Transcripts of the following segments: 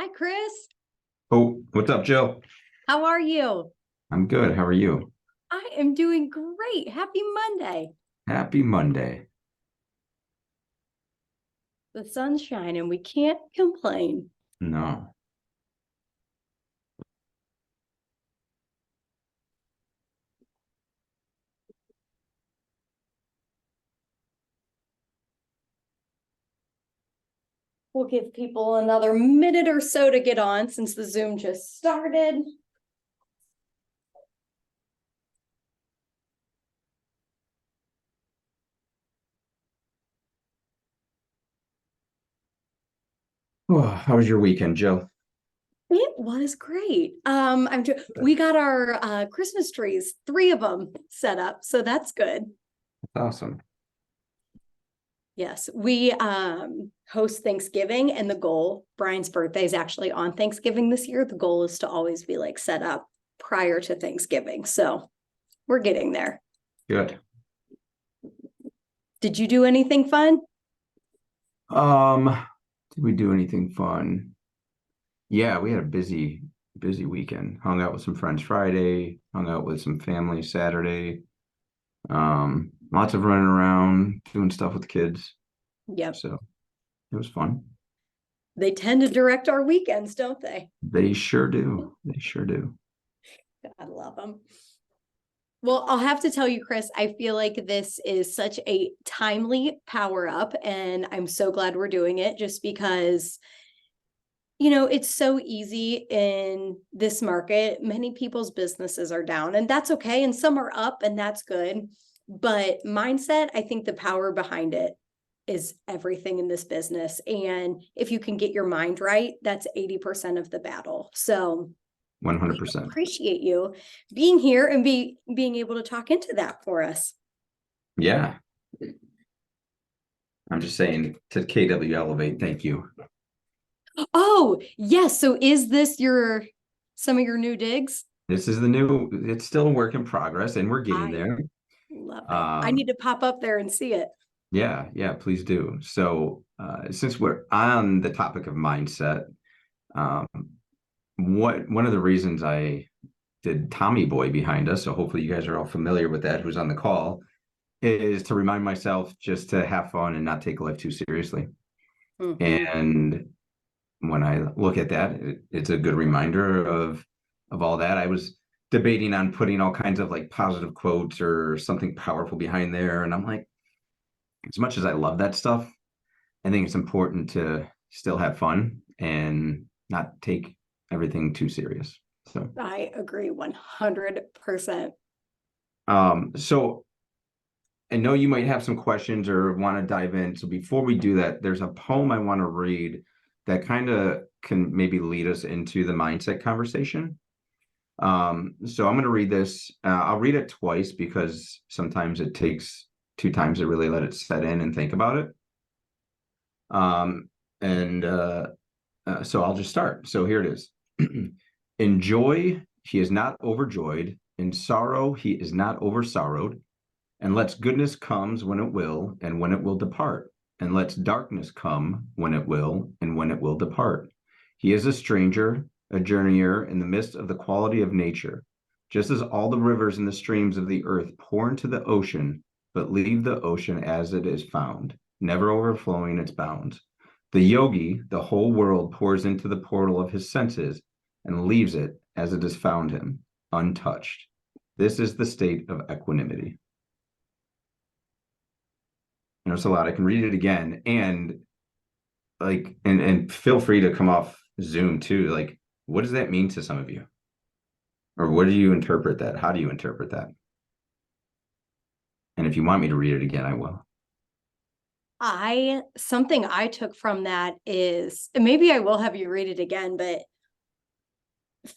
Hi, Chris. Oh, what's up, Jill? How are you? I'm good. How are you? I am doing great. Happy Monday. Happy Monday. The sun's shining. We can't complain. No. We'll give people another minute or so to get on since the Zoom just started. Oh, how was your weekend, Jill? It was great. We got our Christmas trees, 3 of them set up, so that's good. Awesome. Yes, we host Thanksgiving, and the goal, Brian's birthday is actually on Thanksgiving this year. The goal is to always be like set up prior to Thanksgiving. So we're getting there. Good. Did you do anything fun? Did we do anything fun? Yeah, we had a busy weekend. Hung out with some friends Friday, hung out with some family Saturday. Lots of running around, doing stuff with the kids. Yep. So it was fun. They tend to direct our weekends, don't they? They sure do. They sure do. I love them. Well, I'll have to tell you, Chris, I feel like this is such a timely power up, and I'm so glad we're doing it just because, it's so easy in this market. Many people's businesses are down, and that's okay. And some are up, and that's good. But mindset, I think the power behind it is everything in this business. And if you can get your mind right, that's 80% of the battle. So we 100%. appreciate you being here and being able to talk into that for us. Yeah. I'm just saying to KW Elevate, thank you. Oh, yes. So is this some of your new digs? This is it's still a work in progress and we're getting I there. love it. I Um, need to pop up there and see it. yeah, please do. So, since we're on the topic of mindset, um, one of the reasons I did Tommy Boy behind us, so hopefully you guys are all familiar with that, who's on the call, is to remind myself just to have fun and not take life too seriously. Mm-hmm. And when I look at that, it's a good reminder of all that. I was debating on putting all kinds of like positive quotes or something powerful behind there, and I'm like, as much as I love that stuff, I think it's important to still have fun and not take everything too serious. So, I agree 100%. so I know you might have some questions or want to dive in. So before we do that, there's a poem I want to read that kind of can maybe lead us into the mindset conversation. So I'm going to read this. I'll read it twice because sometimes it takes 2 times to really let it set in and think about it. And So I'll just start. So here it is. In joy, he is not overjoyed. In sorrow, he is not oversorrowed. And lets goodness comes when it will, and when it will depart. And lets darkness come when it will, and when it will depart. He is a stranger, a journeyer in the midst of the quality of nature. Just as all the rivers and the streams of the earth pour into the ocean, but leave the ocean as it is found, never overflowing its bounds. The yogi, the whole world pours into the portal of his senses and leaves it as it has found him, untouched. This is the state of equanimity. It's a lot. I can read it again and and feel free to come off Zoom too. Like, what does that mean to some of you? Or what do you interpret that? How do you interpret that? And if you want me to read it again, I will. Something I took from that is, and maybe I will have you read it again, but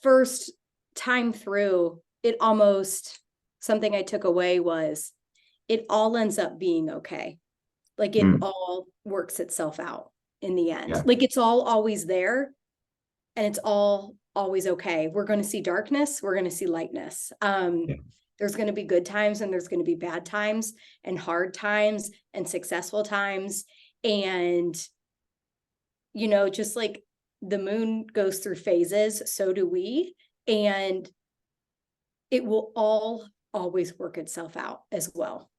first time through, something I took away was it all ends up being okay. Like it Mm, all works itself out in the end. yeah. Like it's all always there and it's all always okay. We're going to see darkness, we're going to see lightness. Yeah. There's going to be good times and there's going to be bad times and hard times and successful times. And, just like the moon goes through phases, so do we. And it will all always work itself out as well.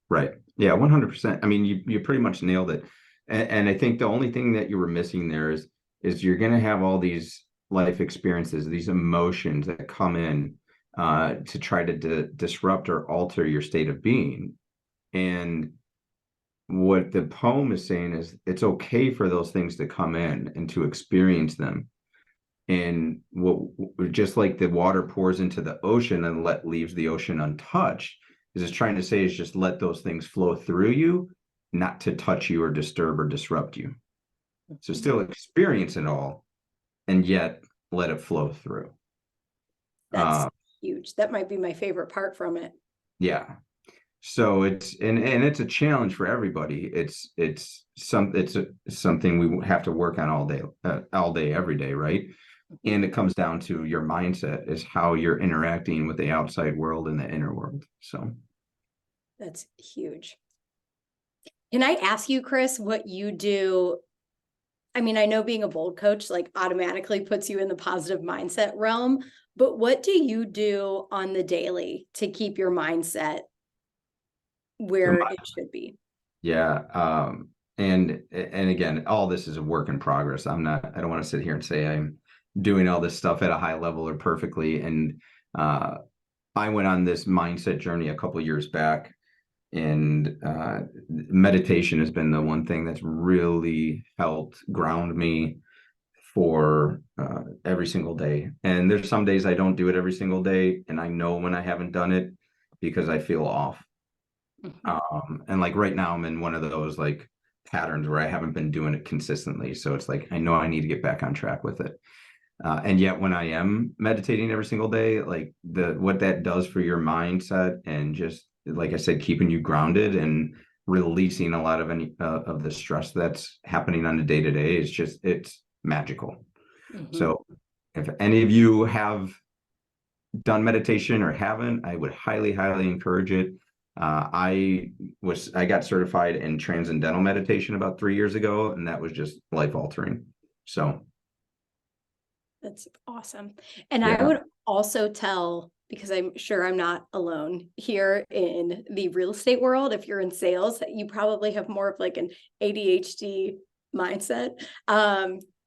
Right. Yeah, 100%. I mean, you pretty much nailed it. And I think the only thing that you were missing there is you're going to have all these life experiences, these emotions that come in to try to disrupt or alter your state of being. And what the poem is saying is it's okay for those things to come in and to experience them. And what, just like the water pours into the ocean and leaves the ocean untouched, is it's trying to say is just let those things flow through you, not to touch you or disturb or disrupt you. So still experience it all, and yet let it flow through. That's huge. That might be my favorite part from it. Yeah. So it's and it's a challenge for everybody. It's something we have to work on all day, every day, right? And it comes down to your mindset, is how you're interacting with the outside world and the inner world. So that's huge. Can I ask you, Chris, what you do? I mean, I know being a bold coach like automatically puts you in the positive mindset realm, but what do you do on the daily to keep your mindset where it should be? yeah. And again, all this is a work in progress. I don't want to sit here and say I'm doing all this stuff at a high level or perfectly. And I went on this mindset journey a couple of years back, and meditation has been the one thing that's really helped ground me for every single day. And there's some days I don't do it every single day, and I know when I haven't done it because I feel off. And like right now I'm in one of those like patterns where I haven't been doing it consistently. So it's like I know I need to get back on track with it. And yet when I am meditating every single day, like what that does for your mindset, and just like I said, keeping you grounded and releasing a lot of any of the stress that's happening on a day to day, is just, it's magical. So if any of you have done meditation or haven't, I would highly, highly encourage it. I got certified in transcendental meditation about 3 years ago, and that was just life altering. So that's awesome. And yeah. I would also tell, because I'm sure I'm not alone here in the real estate world, if you're in sales, you probably have more of like an ADHD mindset.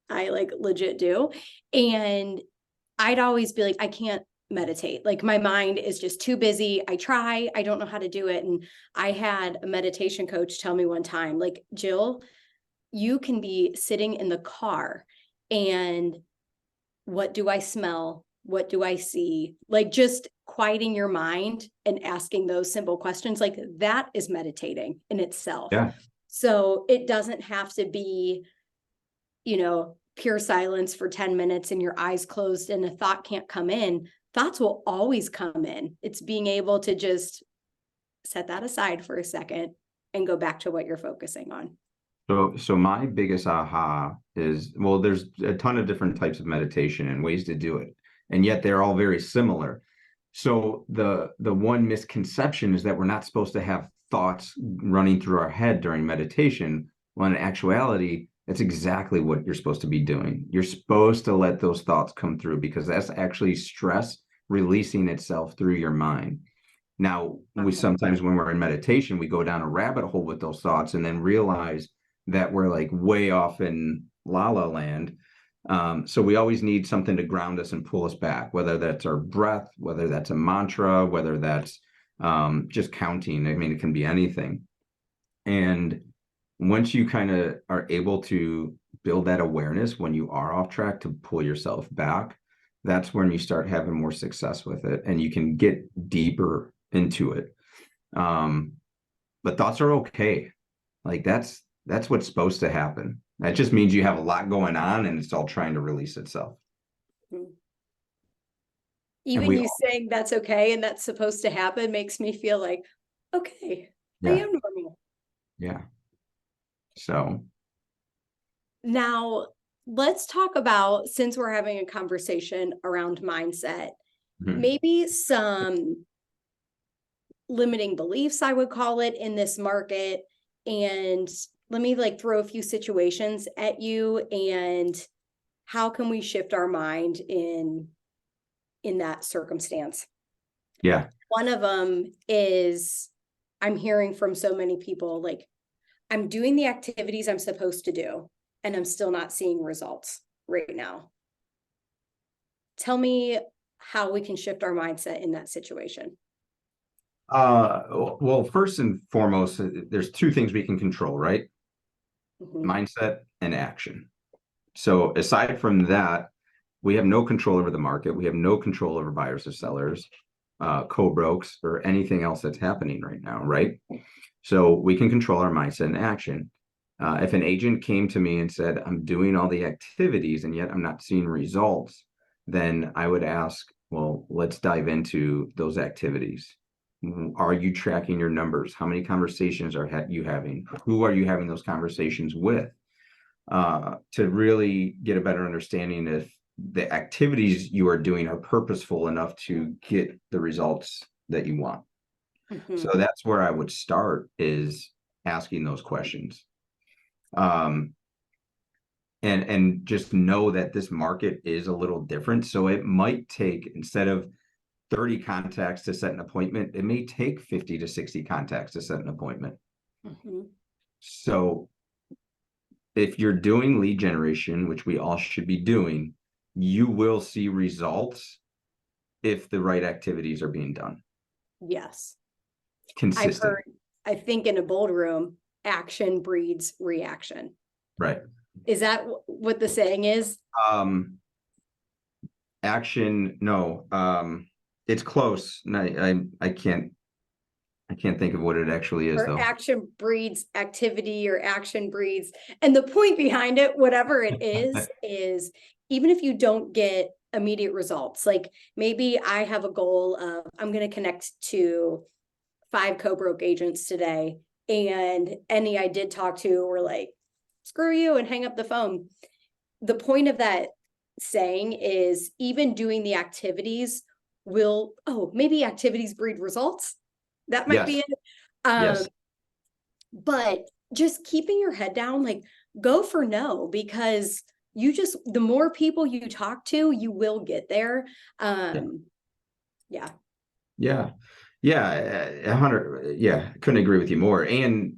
I like legit do. And I'd always be like, I can't meditate. Like my mind is just too busy. I don't know how to do it. And I had a meditation coach tell me one time, like, Jill, you can be sitting in the car and what do I smell? What do I see? Like just quieting your mind and asking those simple questions, like that is meditating in itself. Yeah. So it doesn't have to be, pure silence for 10 minutes and your eyes closed and a thought can't come in. Thoughts will always come in. It's being able to just set that aside for a second and go back to what you're focusing on. So my biggest aha is, well, there's a ton of different types of meditation and ways to do it, and yet they're all very similar. So the one misconception is that we're not supposed to have thoughts running through our head during meditation, when in actuality, that's exactly what you're supposed to be doing. You're supposed to let those thoughts come through, because that's actually stress releasing itself through your mind. Now, we sometimes, when we're in meditation, we go down a rabbit hole with those thoughts and then realize that we're like way off in la la land. So we always need something to ground us and pull us back, whether that's our breath, whether that's a mantra, whether that's just counting. I mean, it can be anything. And once you kind of are able to build that awareness when you are off track, to pull yourself back, that's when you start having more success with it, and you can get deeper into it. But thoughts are okay. Like that's what's supposed to happen. That just means you have a lot going on and it's all trying to release itself. Even you saying that's okay and that's supposed to happen makes me feel like, okay, I am normal. Yeah. So now let's talk about, since we're having a conversation around mindset, maybe some limiting beliefs, I would call it, in this market. And let me like throw a few situations at you and how can we shift our mind in that circumstance? Yeah. One of them is, I'm hearing from so many people, like, I'm doing the activities I'm supposed to do, and I'm still not seeing results right now. Tell me how we can shift our mindset in that situation. Well, first and foremost, there's two things we can control, right? Mhm. Mindset and action. So aside from that, we have no control over the market. We have no control over buyers or sellers, co-brokes, or anything else that's happening right now, right? So we can control our mindset and action. If an agent came to me and said, I'm doing all the activities and yet I'm not seeing results, then I would ask, well, let's dive into those activities. Are you tracking your numbers? How many conversations are you having? Who are you having those conversations with? To really get a better understanding if the activities you are doing are purposeful enough to get the results that you want. So Mhm. that's where I would start, is asking those questions. Um, and just know that this market is a little different. So it might take, instead of 30 contacts to set an appointment, it may take 50 to 60 contacts to set an appointment. Mhm. So if you're doing lead generation, which we all should be doing, you will see results if the right activities are being done Yes. I've consistent. heard, I think in a bold room, action breeds reaction. Right. Is that what the saying is? Um, Action, no. It's close. And I can't think of what it actually is, Or though. action breeds activity, or action breeds. And the point behind it, whatever it is even if you don't get immediate results, like maybe I have a goal of, I'm going to connect to 5 co-broke agents today, and any I did talk to were like, screw you, and hang up the phone. The point of that saying is, even doing the activities will, oh, maybe activities breed results. That might be Yes. it. Um, Yes. but just keeping your head down, like, go for no, because you just, the more people you talk to, you will get there. Yeah. Yeah. Yeah. Yeah. 100. Yeah. Couldn't agree with you more. And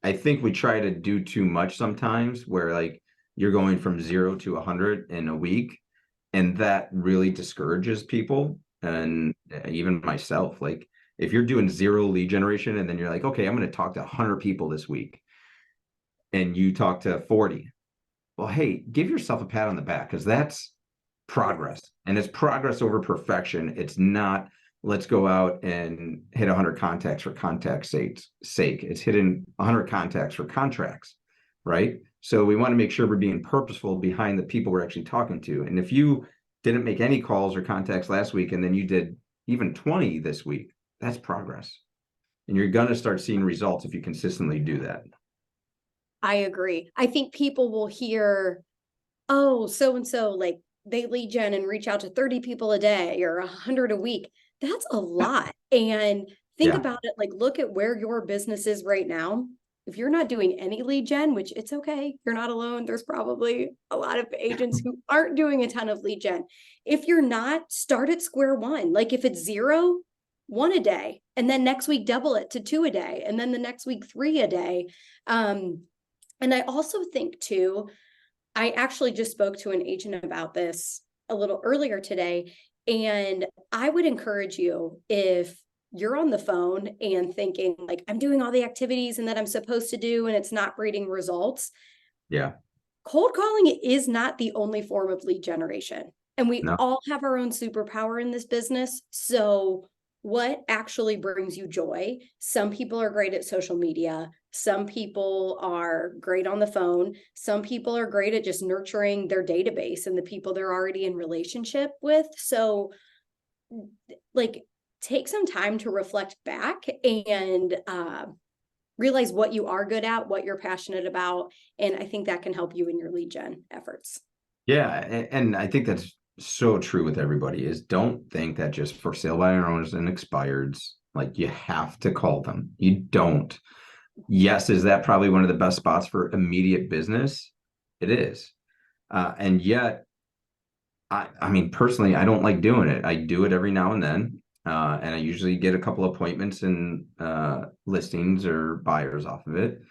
I think we try to do too much sometimes, where like you're going from 0 to 100 in a week, and that really discourages people, and even myself. Like, if you're doing 0 lead generation and then you're like, okay, I'm going to talk to 100 people this week, and you talk to 40, well, hey, give yourself a pat on the back, because that's Yes. progress, and it's progress over perfection. It's not, let's go out and hit 100 contacts for contact's sake. It's hitting 100 contacts for contracts, right? So we want to make sure we're being purposeful behind the people we're actually talking to. And if you didn't make any calls or contacts last week, and then you did even 20 this week, that's progress. And you're going to start seeing results if you consistently do that. I agree. I think people will hear, oh, so and so, like, they lead gen and reach out to 30 people a day or 100 a week. That's a lot. And think Yeah. about it, like, look at where your business is right now. If you're not doing any lead gen, which it's okay, you're not alone. There's probably a lot of agents who aren't doing a ton of lead gen. If you're not, start at square one. Like, if it's 0, 1 a day, and then next week double it to 2 a day, and then the next week 3 a day. And I also think too, I actually just spoke to an agent about this a little earlier today, and I would encourage you, if you're on the phone and thinking like, I'm doing all the activities and that I'm supposed to do and it's not breeding results, Yeah. cold calling is not the only form of lead generation. And we No. all have our own superpower in this business. So what actually brings you joy? Some people are great at social media. Some people are great on the phone. Some people are great at just nurturing their database and the people they're already in relationship with. So, like, take some time to reflect back and realize what you are good at, what you're passionate about. And I think that can help you in your lead gen efforts. Yeah, and I think that's so true with everybody, is don't think that just for sale by owners and expireds, like, you have to call them. You don't. Yes, is that probably one of the best spots for immediate business? It is. And yet, I mean, personally, I don't like doing it. I do it every now and then. And I usually get a couple appointments and listings or buyers off of it.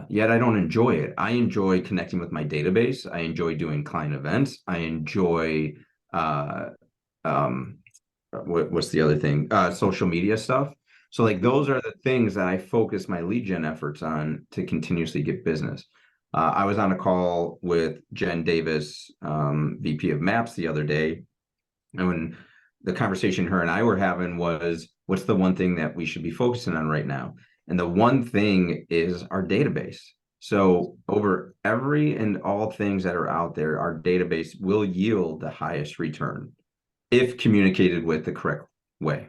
Yet I don't enjoy it. I enjoy connecting with my database. I enjoy doing client events. I enjoy uh, um, what's the other thing? Social media stuff. So like those are the things that I focus my lead gen efforts on to continuously get business. I was on a call with Jen Davis, VP of Maps, the other day, and when the conversation her and I were having was, what's the one thing that we should be focusing on right now? And the one thing is our database. So over every and all things that are out there, our database will yield the highest return if communicated with the correct way,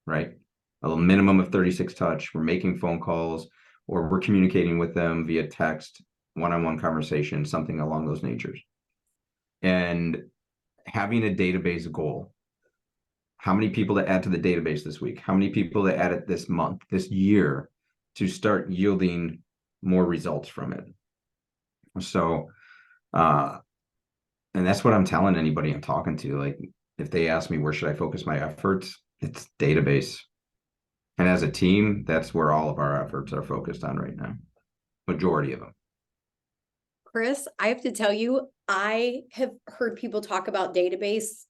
right? A minimum of 36 touch, we're making phone calls, or we're communicating with them via text, one-on-one conversation, something along those natures. And having a database goal. How many people to add to the database this week? How many people to add it this month, this year, to start yielding more results from it? So, and that's what I'm telling anybody I'm talking to. Like, if they ask me where should I focus my efforts, it's database. And as a team, that's where all of our efforts are focused on right now. Majority of them. Chris, I have to tell you, I have heard people talk about database.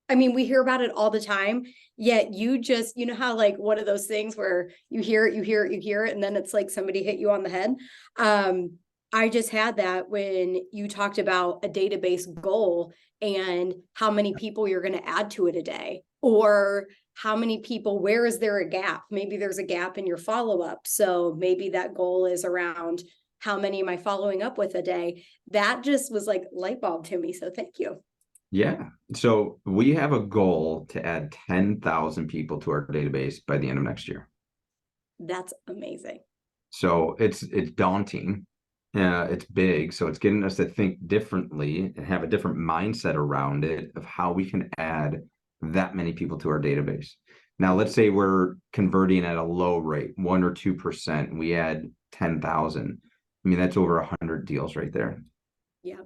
I mean, we hear about it all the time, yet you just, you know how like one of those things where you hear it, you hear it, you hear it, and then it's like somebody hit you on the head. I just had that when you talked about a database goal and how many people you're going to add to it a day, or how many people, where is there a gap? Maybe there's a gap in your follow-up. So maybe that goal is around how many am I following up with a day? That just was like light bulb to me. So thank you. Yeah. So we have a goal to add 10,000 people to our database by the end of next year. That's amazing. So it's daunting. It's big. So it's getting us to think differently and have a different mindset around it of how we can add that many people to our database. Now, let's say we're converting at a low rate, 1 or 2%, and we add 10,000. I mean, that's over 100 deals right there. Yeah.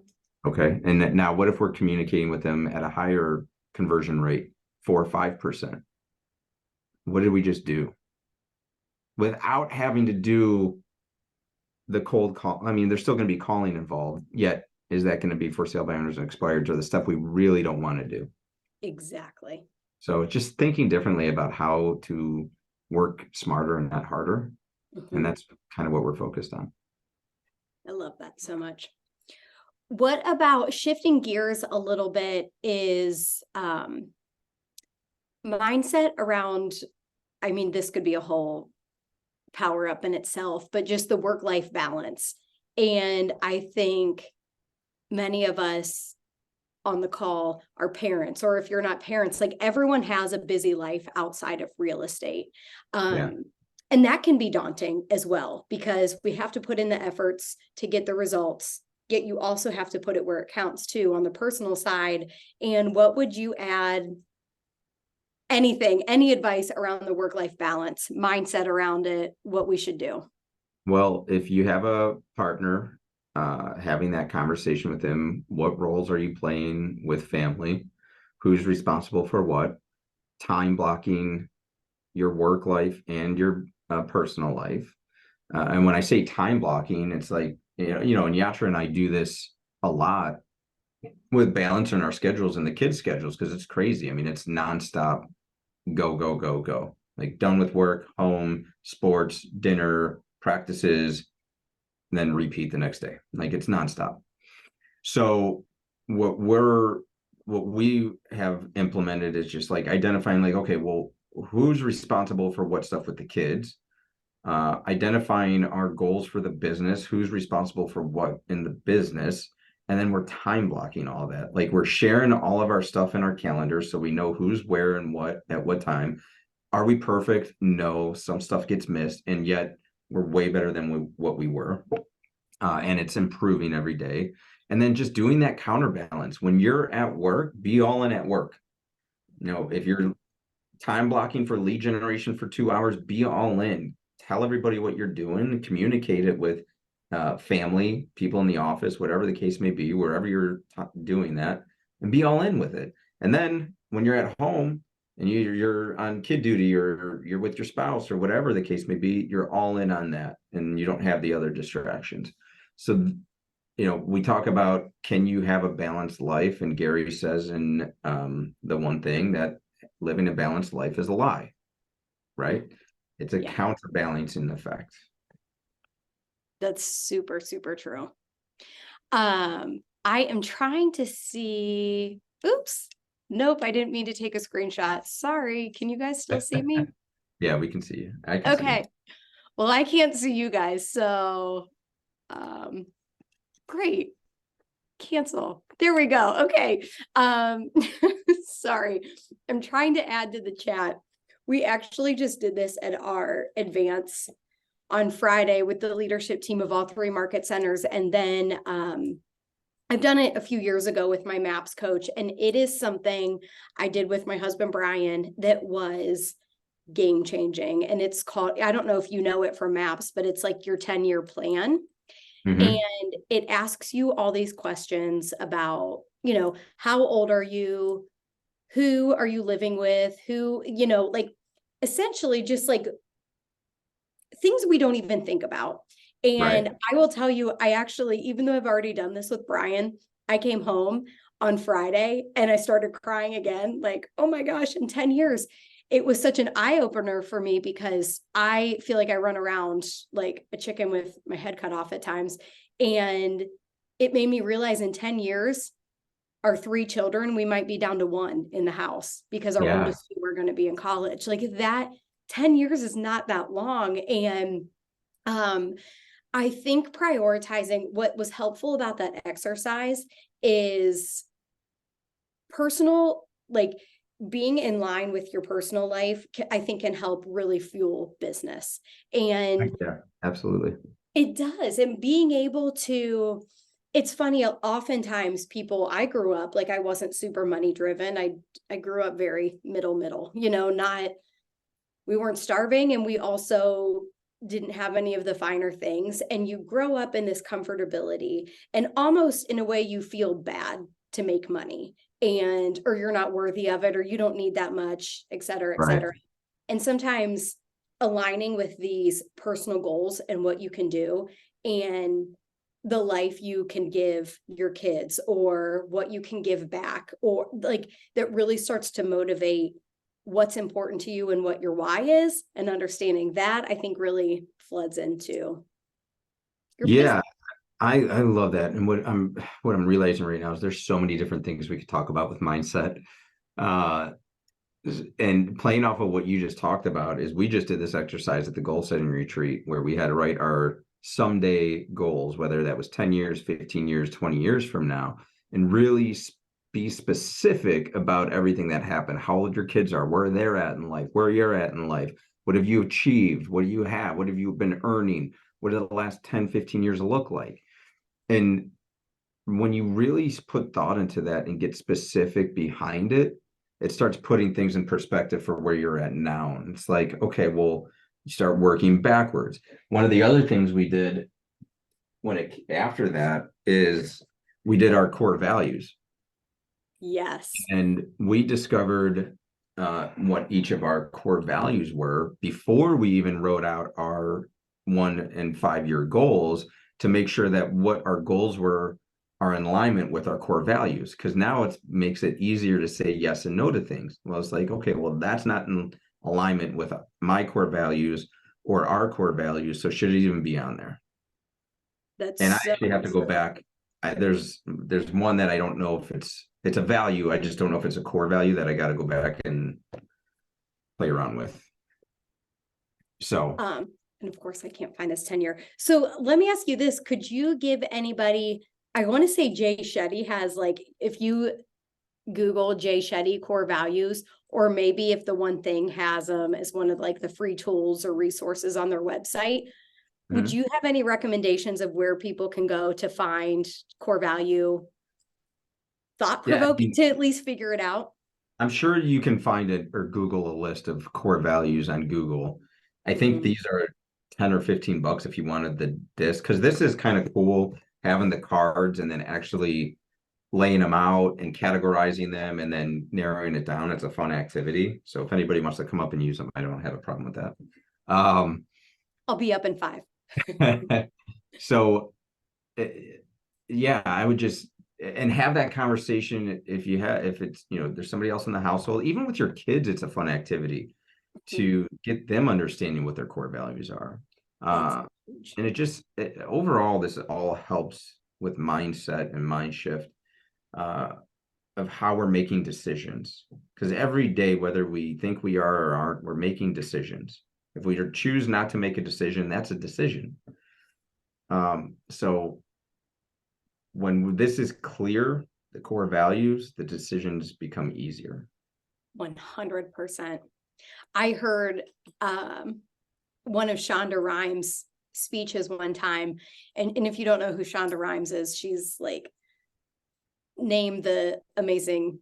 Okay. And now what if we're communicating with them at a higher conversion rate, 4 or 5%? What did we just do? Without having to do the cold call. I mean, there's still going to be calling involved, yet is that going to be for sale by owners and expireds, or the stuff we really don't want to do? Exactly. So just thinking differently about how to work smarter and not harder. And that's kind of what we're focused on. I love that so much. What about shifting gears a little bit is mindset around, I mean, this could be a whole power up in itself, but just the work-life balance. And I think many of us on the call are parents, or if you're not parents, like everyone has a busy life outside of real estate. And that can be daunting as well, because we have to put in the efforts to get the results, yet you also have to put it where it counts too on the personal side. And what would you add? Anything, any advice around the work-life balance, mindset around it, what we should do? Well, if you have a partner, having that conversation with them, what roles are you playing with family? Who's responsible for what? Time blocking your work life and your personal life. And when I say time blocking, it's like, and Yatra and I do this a lot with balancing our schedules and the kids' schedules, because it's crazy. I mean, it's nonstop. Go, go, go, go. Like done with work, home, sports, dinner, practices, and then repeat the next day. Like it's nonstop. So what we have implemented is just like identifying like, okay, well, who's responsible for what stuff with the kids? Identifying our goals for the business, who's responsible for what in the business, and then we're time blocking all that. Like we're sharing all of our stuff in our calendar so we know who's where and what at what time. Are we perfect? No, some stuff gets missed, and yet we're way better than what we were. And it's improving every day. And then just doing that counterbalance. When you're at work, be all in at work. If you're time blocking for lead generation for 2 hours, be all in. Tell everybody what you're doing, communicate it with family, people in the office, whatever the case may be, wherever you're doing that, and be all in with it. And then when you're at home and you're on kid duty or you're with your spouse or whatever the case may be, you're all in on that and you don't have the other distractions. So, we talk about, can you have a balanced life? And Gary says in the one thing that living a balanced life is a lie, right? It's a counterbalancing effect. That's super, super true. I am trying to see. Oops. Nope, I didn't mean to take a screenshot. Sorry. Can you guys still see me? Yeah, we can see you. I can see you. Okay. Well, I can't see you guys, so great. Cancel. There we go. Okay. Sorry. I'm trying to add to the chat. We actually just did this at our advance on Friday with the leadership team of all 3 market centers. And then I've done it a few years ago with my MAPS coach, and it is something I did with my husband, Brian, that was game changing. And it's called, I don't know if you know it from MAPS, but it's like your 10-year plan. Mm-hmm. And it asks you all these questions about, how old are you? Who are you living with? Who, like essentially just like things we don't even think about. And Right. I will tell you, I actually, even though I've already done this with Brian, I came home on Friday and I started crying again, like, oh my gosh, in 10 years. It was such an eye opener for me because I feel like I run around like a chicken with my head cut off at times. And it made me realize in 10 years, our 3 children, we might be down to 1 in the house because our oldest 2 are going to be in college. Like that 10 years is not that long. And I think prioritizing what was helpful about that exercise is personal, like being in line with your personal life, I think can help really fuel business. And yeah, absolutely. It does. And being able to, it's funny, oftentimes I grew up, like I wasn't super money driven. I grew up very middle, not, we weren't starving and we also didn't have any of the finer things. And you grow up in this comfortability and almost in a way you feel bad to make money or you're not worthy of it, or you don't need that much, et cetera, et cetera. And sometimes aligning with these personal goals and what you can do and the life you can give your kids or what you can give back, or like that really starts to motivate what's important to you and what your why is, and understanding that I think really floods into your business. I love that. And what I'm realizing right now is there's so many different things we could talk about with mindset. And playing off of what you just talked about is we just did this exercise at the goal setting retreat where we had to write our someday goals, whether that was 10 years, 15 years, 20 years from now, and really be specific about everything that happened, how old your kids are, where they're at in life, where you're at in life, what have you achieved, what do you have, what have you been earning, what do the last 10, 15 years look like? And when you really put thought into that and get specific behind it, it starts putting things in perspective for where you're at now. And it's like, okay, well, you start working backwards. One of the other things we did after that is we did our core values. Yes. And we discovered what each of our core values were before we even wrote out our 1 and 5 year goals, to make sure that what our goals were are in alignment with our core values. Because now it makes it easier to say yes and no to things. Well, it's like, okay, well, that's not in alignment with my core values or our core values. So should it even be on there? And I actually have to go back. There's one that I don't know if it's a value. I just don't know if it's a core value that I got to go back and play around with. So, and of course I can't find this tenure. So let me ask you this. Could you give anybody, I want to say Jay Shetty has, like, if you Google Jay Shetty core values, or maybe if the One Thing has them as one of like the free tools or resources on their website, would you have any recommendations of where people can go to find core value thought-provoking to at least figure it out? I'm sure you can find it or Google a list of core values on Google. I think these are 10 or 15 bucks if you wanted the disc, because this is kind of cool having the cards and then actually laying them out and categorizing them and then narrowing it down. It's a fun activity. So if anybody wants to come up and use them, I don't have a problem with that. I'll be up in 5. So yeah, I would just and have that conversation if it's there's somebody else in the household, even with your kids. It's a fun activity to get them understanding what their core values are. And overall, this all helps with mindset and mind shift of how we're making decisions, because every day, whether we think we are or aren't, we're making decisions. If we choose not to make a decision, that's a decision. So when this is clear, the core values, the decisions become easier. 100%. I heard one of Shonda Rhimes' speeches one time, and if you don't know who Shonda Rhimes is, she's like, name the amazing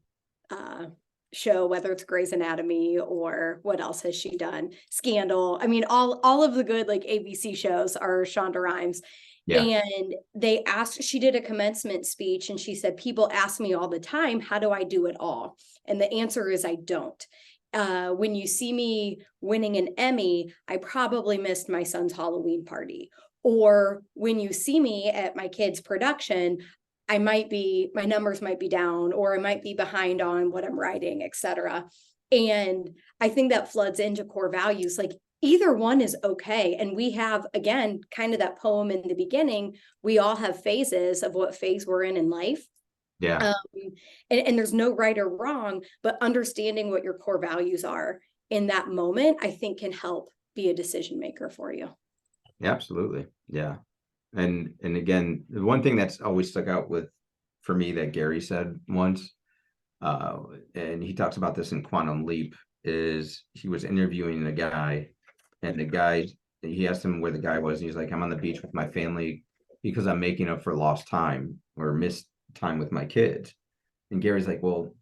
show, whether it's Grey's Anatomy or what else has she done? Scandal. I mean, all of the good like ABC shows are Shonda Rhimes. Yeah. And she did a commencement speech and she said, people ask me all the time, how do I do it all? And the answer is I don't. When you see me winning an Emmy, I probably missed my son's Halloween party. Or when you see me at my kid's production, my numbers might be down, or I might be behind on what I'm writing, etc. And I think that floods into core values. Like either one is okay. And we have, again, kind of that poem in the beginning, we all have phases of what phase we're in life. Yeah. And there's no right or wrong, but understanding what your core values are in that moment, I think can help be a decision maker for you. Yeah, absolutely. Yeah. And again, the one thing that's always stuck out for me that Gary said once, and he talks about this in Quantum Leap, is he was interviewing a guy, and he asked him where the guy was, and he's like, I'm on the beach with my family because I'm making up for lost time or missed time with my kids. And Gary's like, well,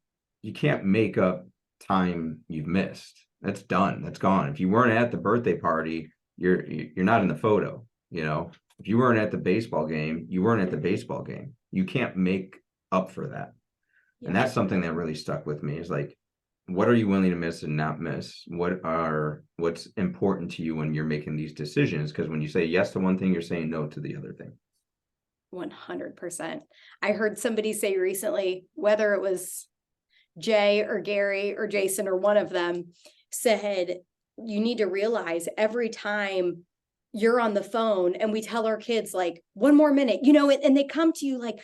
you can't make up time you've missed. That's done. That's gone. If you weren't at the birthday party, you're not in the photo, If you weren't at the baseball game, you weren't at the baseball game. You can't make up for that. Yeah. And that's something that really stuck with me, is like, what are you willing to miss and not miss? What's important to you when you're making these decisions? Because when you say yes to one thing, you're saying no to the other thing. 100%. I heard somebody say recently, whether it was Jay or Gary or Jason or one of them, said, you need to realize every time you're on the phone and we tell our kids like 1 more minute, and they come to you like,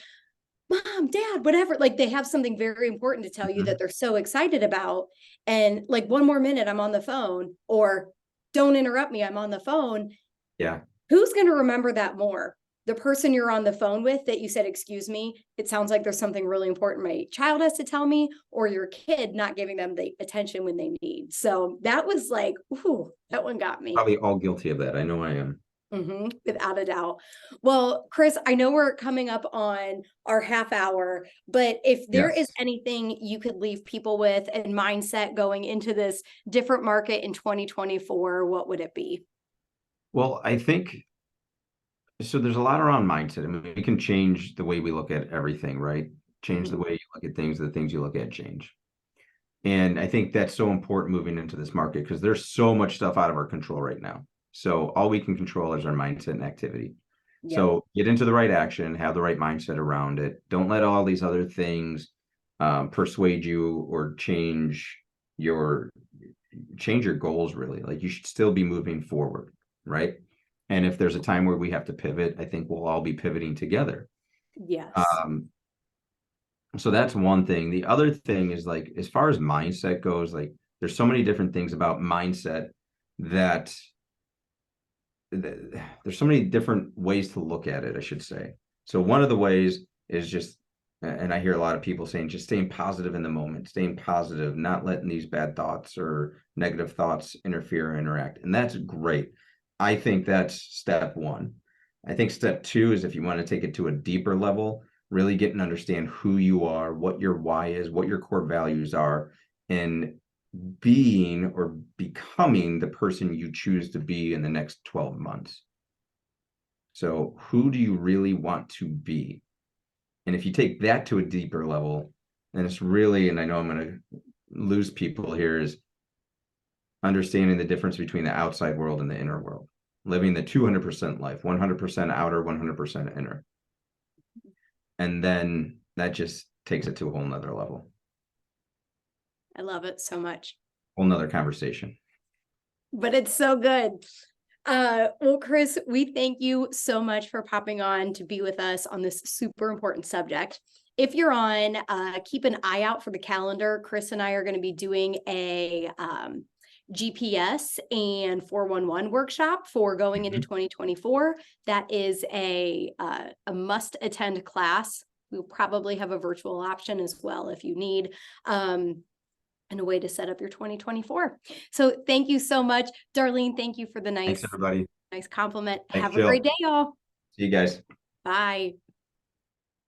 Mom, Dad, whatever, like they have something very important to tell you that they're so excited about. And like 1 more minute, I'm on the phone, or don't interrupt me, I'm on the phone. Yeah. Who's going to remember that more? The person you're on the phone with that you said, excuse me, it sounds like there's something really important my child has to tell me, or your kid not giving them the attention when they need. So that was like, ooh, that one got me. Probably all guilty of that. I know I am. Without a doubt. Well, Chris, I know we're coming up on our half hour, but if there is anything you could leave people with and mindset going into this different market in 2024, what would it be? Well, I think so. There's a lot around mindset. I mean, we can change the way we look at everything, right? Change the way you look at things, the things you look at change. And I think that's so important moving into this market, because there's so much stuff out of our control right now. So all we can control is our mindset and activity. Yeah. So get into the right action, have the right mindset around it. Don't let all these other things persuade you or change your goals, really. Like, you should still be moving forward, right? And if there's a time where we have to pivot, I think we'll all be pivoting together. Yes. So that's one thing. The other thing is, like, as far as mindset goes, like, there's so many different things about mindset that there's so many different ways to look at it, I should say. So one of the ways is just, and I hear a lot of people saying, just staying positive in the moment, staying positive, not letting these bad thoughts or negative thoughts interfere or interact. And that's great. I think that's step one. I think step two is, if you want to take it to a deeper level, really get and understand who you are, what your why is, what your core values are, and being or becoming the person you choose to be in the next 12 months. So who do you really want to be? And if you take that to a deeper level, then it's really, and I know I'm going to lose people here, is understanding the difference between the outside world and the inner world, living the 200% life, 100% outer, 100% inner. And then that just takes it to a whole nother level. I love it so much. Whole nother conversation. But it's so good. Well, Chris, we thank you so much for popping on to be with us on this super important subject. If you're on, keep an eye out for the calendar. Chris and I are going to be doing a GPS and 411 workshop for going into 2024. That is a must attend class. We'll probably have a virtual option as well if you need. And a way to set up your 2024. So thank you so much. Darlene, thank you for the Thanks, everybody. nice compliment. Thanks, Have a Jill. great day, y'all. See you guys. Bye.